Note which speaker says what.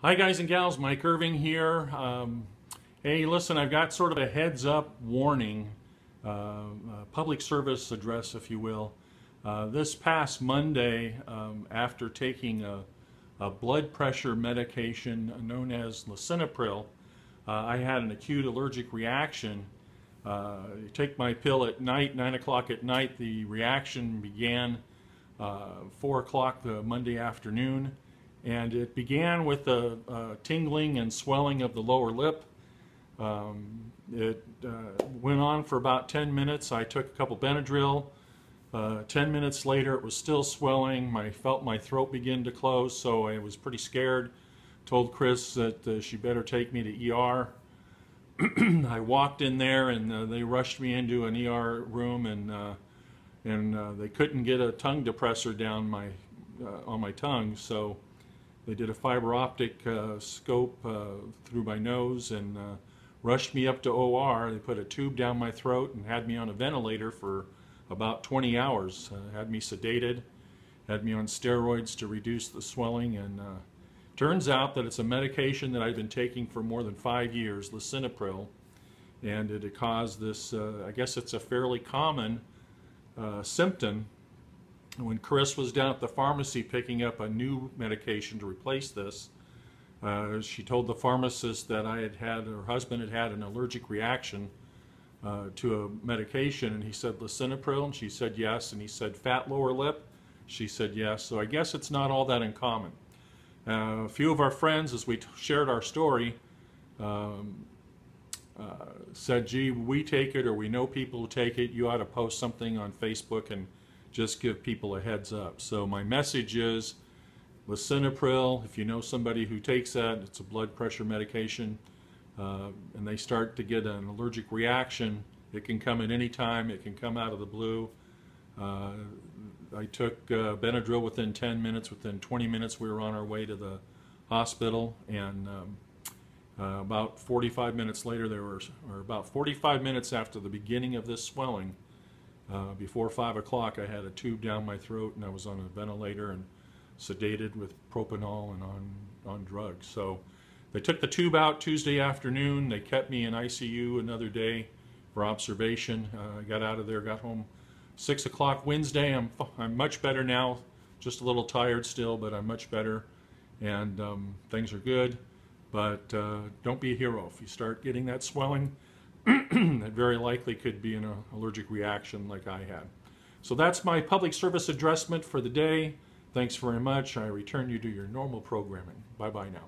Speaker 1: Hi guys and gals, Mike Irving here. Hey, listen, I've got sort of a heads up warning, public service address, if you will. This past Monday, after taking a blood pressure medication known as Lisinopril, I had an acute allergic reaction. You take my pill at night, 9 o'clock at night. The reaction began 4 o'clock the Monday afternoon. And it began with a tingling and swelling of the lower lip. It went on for about 10 minutes. I took a couple Benadryl. 10 minutes later, it was still swelling. I felt my throat begin to close, so I was pretty scared. Told Chris that she better take me to ER. I walked in there, and they rushed me into an ER room, and they couldn't get a tongue depressor down on my tongue, so they did a fiber optic scope through my nose and rushed me up to OR. They put a tube down my throat and had me on a ventilator for about 20 hours. Had me sedated, had me on steroids to reduce the swelling, and turns out that it's a medication that I've been taking for more than 5 years, Lisinopril, and it had caused this, I guess it's a fairly common symptom. When Chris was down at the pharmacy picking up a new medication to replace this, she told the pharmacist that her husband had had an allergic reaction to a medication, and he said Lisinopril, and she said yes, and he said fat lower lip, she said yes, so I guess it's not all that uncommon. A few of our friends, as we shared our story, said, gee, we take it, or we know people who take it, you ought to post something on Facebook and just give people a heads up. So my message is Lisinopril, if you know somebody who takes that, it's a blood pressure medication, and they start to get an allergic reaction, it can come at any time, it can come out of the blue. I took Benadryl within 10 minutes, within 20 minutes we were on our way to the hospital, and about 45 minutes later, or about 45 minutes after the beginning of this swelling, before 5 o'clock, I had a tube down my throat, and I was on a ventilator and sedated with propanol and on drugs. So they took the tube out Tuesday afternoon. They kept me in ICU another day for observation. I got out of there, got home 6 o'clock Wednesday. I'm much better now, just a little tired still, but I'm much better, and things are good. But don't be a hero. If you start getting that swelling, it very likely could be an allergic reaction like I had. So that's my public service addressment for the day. Thanks very much. I return you to your normal programming. Bye-bye now.